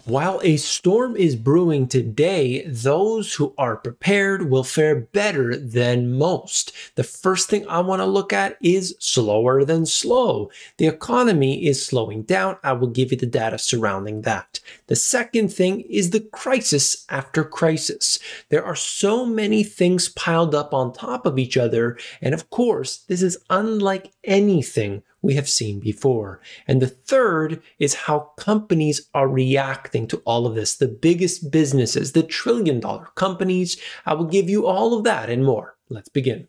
While a storm is brewing today, those who are prepared will fare better than most. The first thing I want to look at is slower than slow. The economy is slowing down. I will give you the data surrounding that. The second thing is the crisis after crisis. There are so many things piled up on top of each other, and of course, this is unlike anything we have seen before. And the third is how companies are reacting to all of this. The biggest businesses, the trillion-dollar companies. I will give you all of that and more. Let's begin.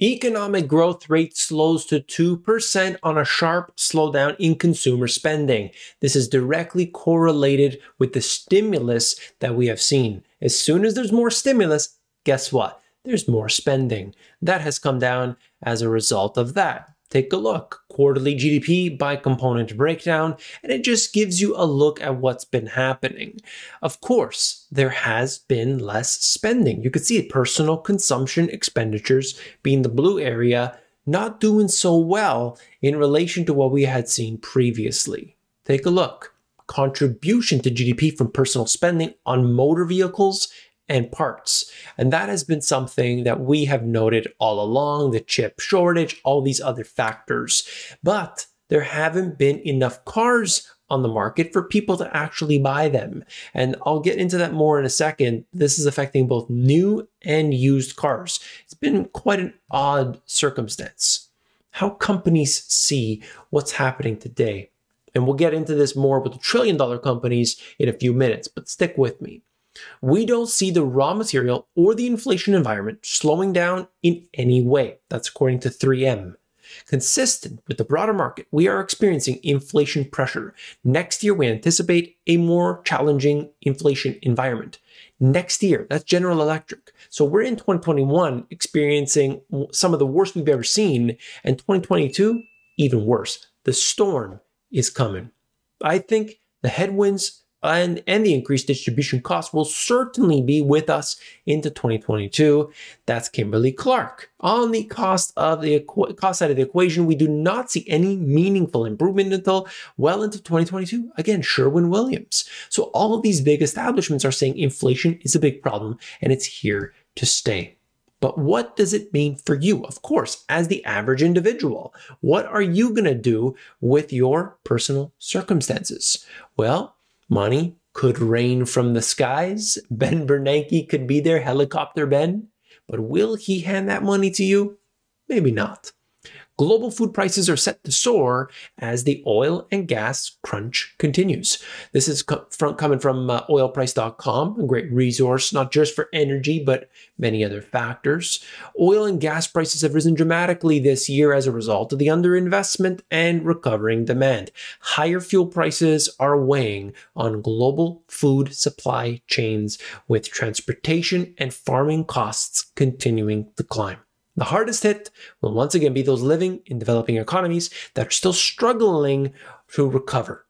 Economic growth rate slows to 2% on a sharp slowdown in consumer spending. This is directly correlated with the stimulus that we have seen. As soon as there's more stimulus, guess what? There's more spending. That has come down as a result of that. Take a look, quarterly GDP by component breakdown, and it just gives you a look at what's been happening. Of course, there has been less spending. You could see personal consumption expenditures being the blue area, not doing so well in relation to what we had seen previously. Take a look. Contribution to GDP from personal spending on motor vehicles and parts. And that has been something that we have noted all along, the chip shortage, all these other factors. But there haven't been enough cars on the market for people to actually buy them. And I'll get into that more in a second. This is affecting both new and used cars. It's been quite an odd circumstance. How companies see what's happening today. And we'll get into this more with the trillion-dollar companies in a few minutes, but stick with me. We don't see the raw material or the inflation environment slowing down in any way. That's according to 3M. Consistent with the broader market, we are experiencing inflation pressure. Next year, we anticipate a more challenging inflation environment. Next year, that's General Electric. So we're in 2021 experiencing some of the worst we've ever seen, and 2022, even worse. The storm is coming. I think the headwinds and the increased distribution costs will certainly be with us into 2022. That's Kimberly Clark. On the cost side of the equation, we do not see any meaningful improvement until well into 2022. Again, Sherwin-Williams. So all of these big establishments are saying inflation is a big problem and it's here to stay. But what does it mean for you? Of course, as the average individual, what are you going to do with your personal circumstances? Well, money could rain from the skies. Ben Bernanke could be there, Helicopter Ben. But will he hand that money to you? Maybe not. Global food prices are set to soar as the oil and gas crunch continues. This is coming from oilprice.com, a great resource, not just for energy, but many other factors. Oil and gas prices have risen dramatically this year as a result of the underinvestment and recovering demand. Higher fuel prices are weighing on global food supply chains, with transportation and farming costs continuing to climb. The hardest hit will once again be those living in developing economies that are still struggling to recover.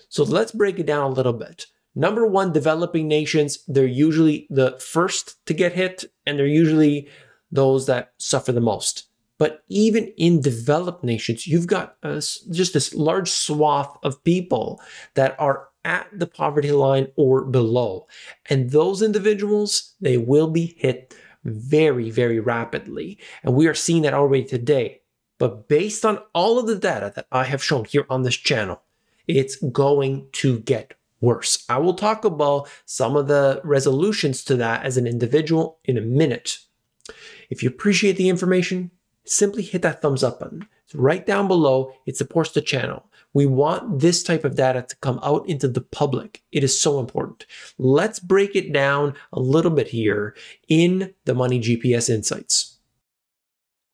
So let's break it down a little bit. Number one, developing nations, they're usually the first to get hit, and they're usually those that suffer the most. But even in developed nations, you've got just this large swath of people that are at the poverty line or below. And those individuals, they will be hit very, very rapidly. And we are seeing that already today. But based on all of the data that I have shown here on this channel, it's going to get worse. I will talk about some of the resolutions to that as an individual in a minute. If you appreciate the information, simply hit that thumbs up button. It's right down below. It supports the channel. We want this type of data to come out into the public. It is so important. Let's break it down a little bit here in the Money GPS Insights.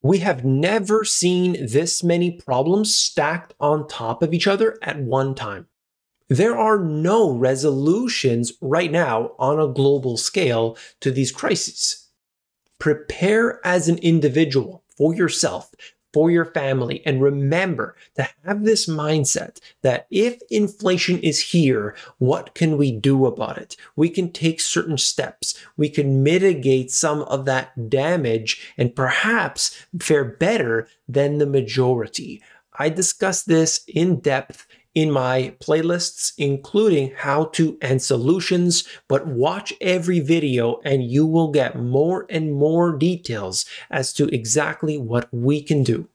We have never seen this many problems stacked on top of each other at one time. There are no resolutions right now on a global scale to these crises. Prepare as an individual for yourself, for your family, and remember to have this mindset that if inflation is here, what can we do about it? We can take certain steps. We can mitigate some of that damage and perhaps fare better than the majority. I discussed this in depth in my playlists, including how to and solutions, but watch every video and you will get more and more details as to exactly what we can do.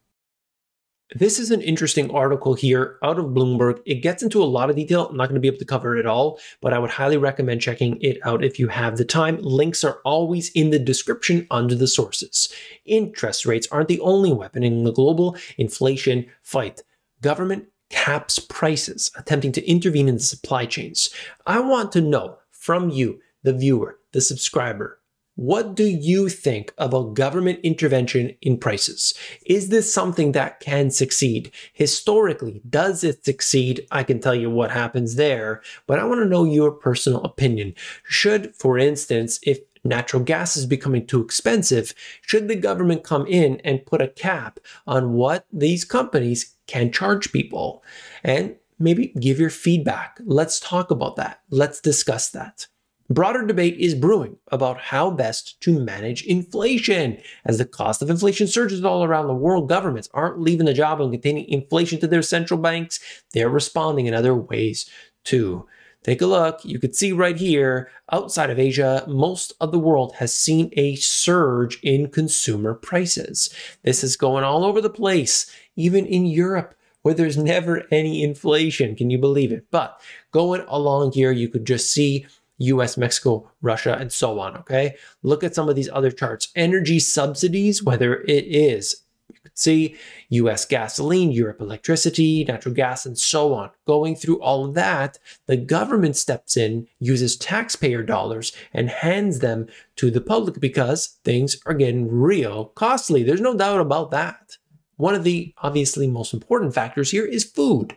This is an interesting article here out of Bloomberg. It gets into a lot of detail. I'm not going to be able to cover it all, but I would highly recommend checking it out if you have the time. Links are always in the description under the sources. Interest rates aren't the only weapon in the global inflation fight. Government caps prices, attempting to intervene in the supply chains. I want to know from you, the viewer, the subscriber, what do you think about government intervention in prices? Is this something that can succeed? Historically, does it succeed? I can tell you what happens there, but I want to know your personal opinion. Should, for instance, if natural gas is becoming too expensive, should the government come in and put a cap on what these companies can charge people? And maybe give your feedback. Let's talk about that. Let's discuss that. Broader debate is brewing about how best to manage inflation. As the cost of inflation surges all around the world, governments aren't leaving the job of containing inflation to their central banks. They're responding in other ways too. Take a look. You could see right here, outside of Asia, most of the world has seen a surge in consumer prices. This is going all over the place, even in Europe, where there's never any inflation. Can you believe it? But going along here, you could just see US, Mexico, Russia, and so on, okay? Look at some of these other charts. Energy subsidies, whether it is, you could see US gasoline, Europe electricity, natural gas, and so on. Going through all of that, the government steps in, uses taxpayer dollars, and hands them to the public because things are getting real costly. There's no doubt about that. One of the obviously most important factors here is food.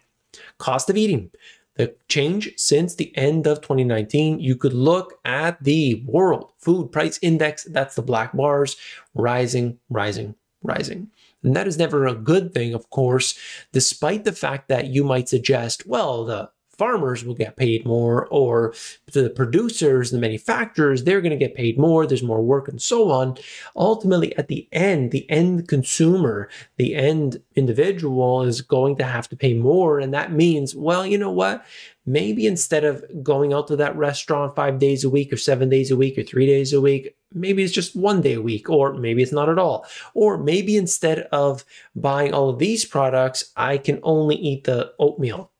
Cost of eating. The change since the end of 2019, you could look at the World Food Price Index, that's the black bars, rising, rising, rising. And that is never a good thing, of course, despite the fact that you might suggest, well, the farmers will get paid more, or the producers, the manufacturers, they're going to get paid more, there's more work and so on. Ultimately, at the end consumer, the end individual is going to have to pay more. And that means, well, you know what? Maybe instead of going out to that restaurant 5 days a week or 7 days a week or 3 days a week, maybe it's just 1 day a week, or maybe it's not at all. Or maybe instead of buying all of these products, I can only eat the oatmeal.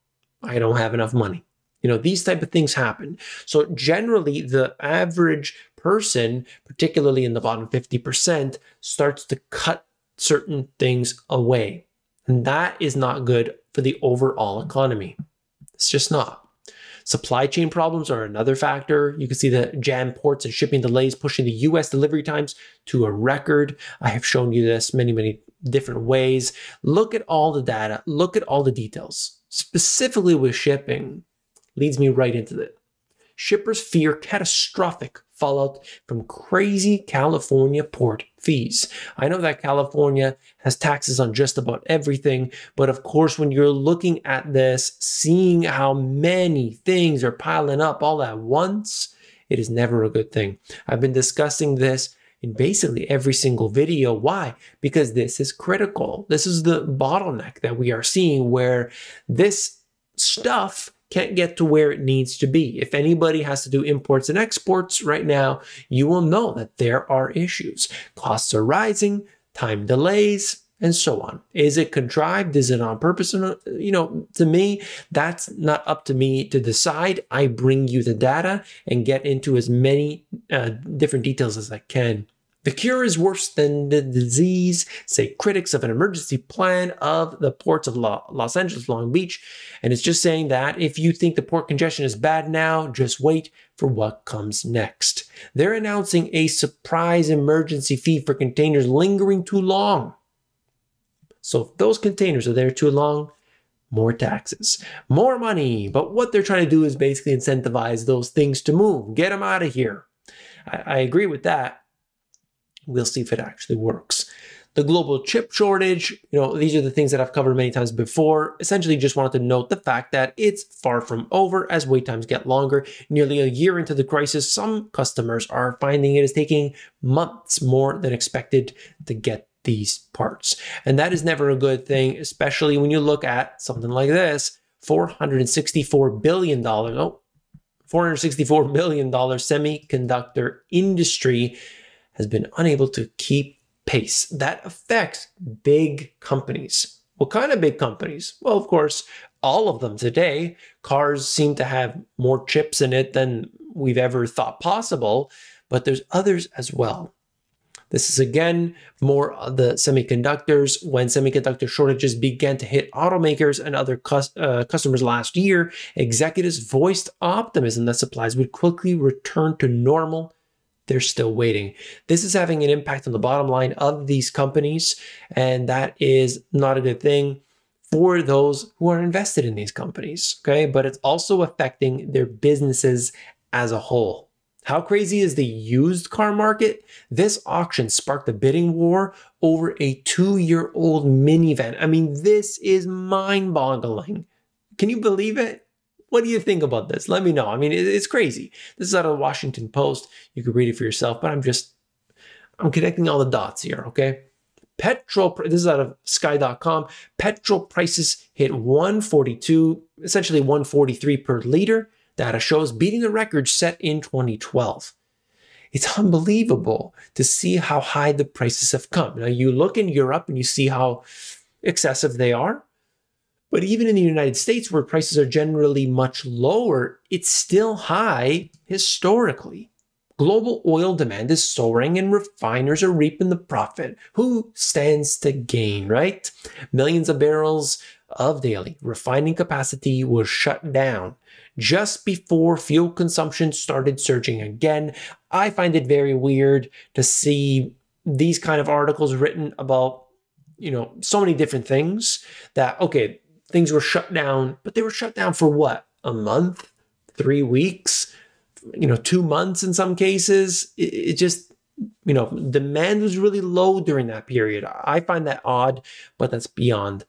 I don't have enough money. You know, these type of things happen. So generally, the average person, particularly in the bottom 50%, starts to cut certain things away. And that is not good for the overall economy. It's just not. Supply chain problems are another factor. You can see the jammed ports and shipping delays pushing the US delivery times to a record. I have shown you this many different ways. Look at all the data. Look at all the details. Specifically with shipping, leads me right into it. Shippers fear catastrophic fallout from crazy California port fees. I know that California has taxes on just about everything, but of course, when you're looking at this, seeing how many things are piling up all at once, it is never a good thing. I've been discussing this in basically every single video. Why? Because this is critical. This is the bottleneck that we are seeing where this stuff can't get to where it needs to be. If anybody has to do imports and exports right now, you will know that there are issues. Costs are rising, time delays, and so on. Is it contrived? Is it on purpose? You know, to me, that's not up to me to decide. I bring you the data and get into as many different details as I can. The cure is worse than the disease, say critics of an emergency plan of the ports of Los Angeles, Long Beach. And it's just saying that if you think the port congestion is bad now, just wait for what comes next. They're announcing a surprise emergency fee for containers lingering too long. So if those containers are there too long, more taxes, more money. But what they're trying to do is basically incentivize those things to move, get them out of here. I agree with that. We'll see if it actually works. The global chip shortage, you know, these are the things that I've covered many times before. Essentially, just wanted to note the fact that it's far from over as wait times get longer. Nearly a year into the crisis, some customers are finding it is taking months more than expected to get these parts. And that is never a good thing, especially when you look at something like this. $464 billion. $464 billion semiconductor industry has been unable to keep pace. That affects big companies. What kind of big companies? Well, of course, all of them today. Cars seem to have more chips in it than we've ever thought possible, but there's others as well. This is again more of the semiconductors. When semiconductor shortages began to hit automakers and other customers last year, executives voiced optimism that supplies would quickly return to normal. They're still waiting. This is having an impact on the bottom line of these companies, and that is not a good thing for those who are invested in these companies, okay? But it's also affecting their businesses as a whole. How crazy is the used car market? This auction sparked a bidding war over a 2-year-old minivan. I mean, this is mind-boggling. Can you believe it? What do you think about this? Let me know. I mean, it's crazy. This is out of the Washington Post. You can read it for yourself, but I'm connecting all the dots here, okay? This is out of sky.com. Petrol prices hit 142, essentially 143 per liter. Data shows beating the record set in 2012. It's unbelievable to see how high the prices have come. Now, you look in Europe and you see how excessive they are. But even in the United States, where prices are generally much lower, it's still high historically. Global oil demand is soaring and refiners are reaping the profit. Who stands to gain, right? Millions of barrels of daily refining capacity was shut down just before fuel consumption started surging again. I find it very weird to see these kind of articles written about, so many different things that, okay, things were shut down, but they were shut down for what? A month? 3 weeks? 2 months in some cases? It just, demand was really low during that period. I find that odd, but that's beyond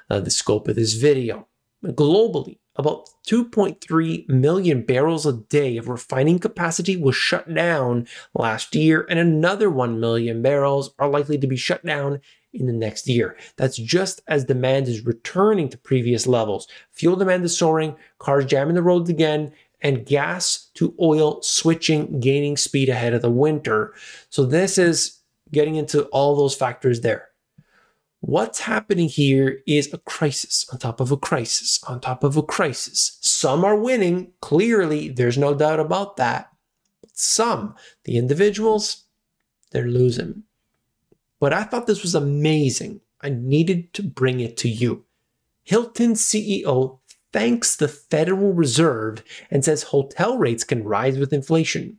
the scope of this video. Globally, about 2.3 million barrels a day of refining capacity was shut down last year, and another 1 million barrels are likely to be shut down in the next year. That's just as demand is returning to previous levels. Fuel demand is soaring, cars jamming the roads again, and gas to oil switching, gaining speed ahead of the winter. So this is getting into all those factors there. What's happening here is a crisis on top of a crisis on top of a crisis. Some are winning, clearly, there's no doubt about that. But some, the individuals, they're losing. But I thought this was amazing. I needed to bring it to you. Hilton CEO thanks the Federal Reserve and says hotel rates can rise with inflation.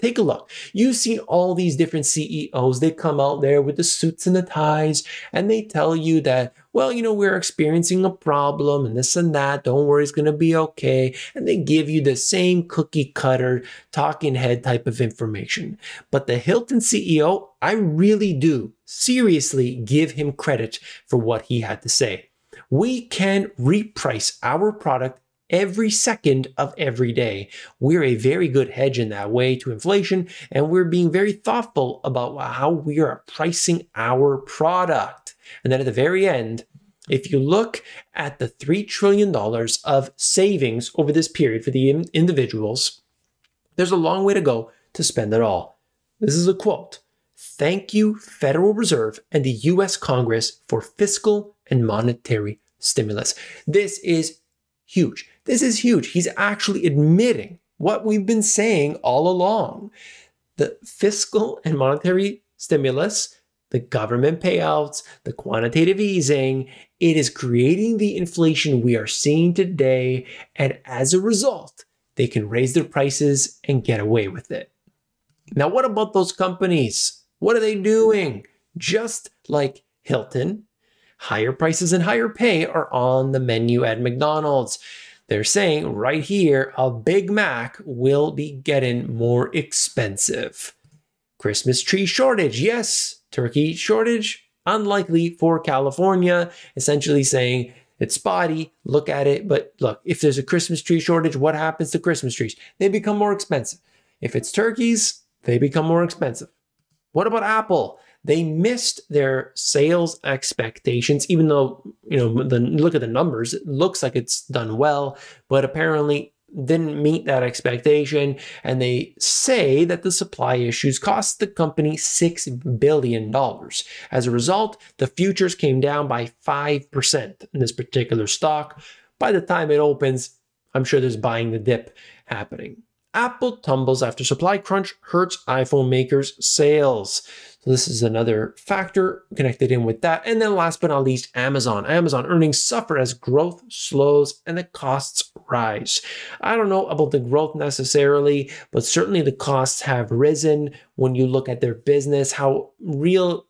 Take a look. You've seen all these different CEOs. They come out there with the suits and the ties, and they tell you that, well, we're experiencing a problem and this and that. Don't worry, it's going to be okay. And they give you the same cookie cutter talking head type of information. But the Hilton CEO, I really do seriously give him credit for what he had to say. We can reprice our product every second of every day. We're a very good hedge in that way to inflation, and we're being very thoughtful about how we are pricing our product. And then at the very end, if you look at the $3 trillion of savings over this period for the individuals, there's a long way to go to spend it all. This is a quote. "Thank you, Federal Reserve and the US Congress for fiscal and monetary stimulus." This is huge. This is huge. He's actually admitting what we've been saying all along. The fiscal and monetary stimulus, the government payouts, the quantitative easing, it is creating the inflation we are seeing today. And as a result, they can raise their prices and get away with it. Now, what about those companies? What are they doing? Just like Hilton, higher prices and higher pay are on the menu at McDonald's. They're saying right here, a Big Mac will be getting more expensive. Christmas tree shortage. Yes, turkey shortage. Unlikely for California. Essentially saying it's spotty. Look at it. But look, if there's a Christmas tree shortage, what happens to Christmas trees? They become more expensive. If it's turkeys, they become more expensive. What about Apple? They missed their sales expectations, even though, look at the numbers, it looks like it's done well, but apparently didn't meet that expectation. And they say that the supply issues cost the company $6 billion. As a result, the futures came down by 5% in this particular stock. By the time it opens, I'm sure there's buying the dip happening. Apple tumbles after supply crunch hurts iPhone makers' sales. So this is another factor connected in with that. And then last but not least, Amazon. Amazon earnings suffer as growth slows and the costs rise. I don't know about the growth necessarily, but certainly the costs have risen when you look at their business, how real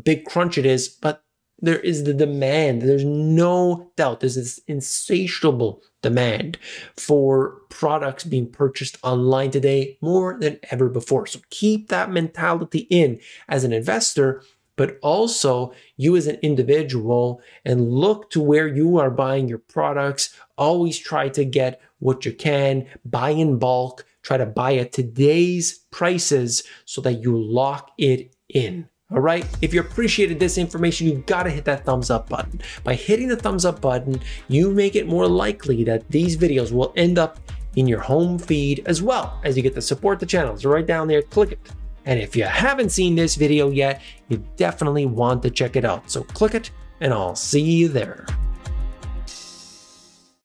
big crunch it is, but there is the demand. There's no doubt. There's this insatiable demand for products being purchased online today more than ever before. So keep that mentality in as an investor, but also you as an individual, and look to where you are buying your products. Always try to get what you can, buy in bulk, try to buy at today's prices so that you lock it in. All right, if you appreciated this information, you've got to hit that thumbs up button. By hitting the thumbs up button, you make it more likely that these videos will end up in your home feed, as well as you get to support the channel. So right down there, click it. And if you haven't seen this video yet, you definitely want to check it out. So click it and I'll see you there.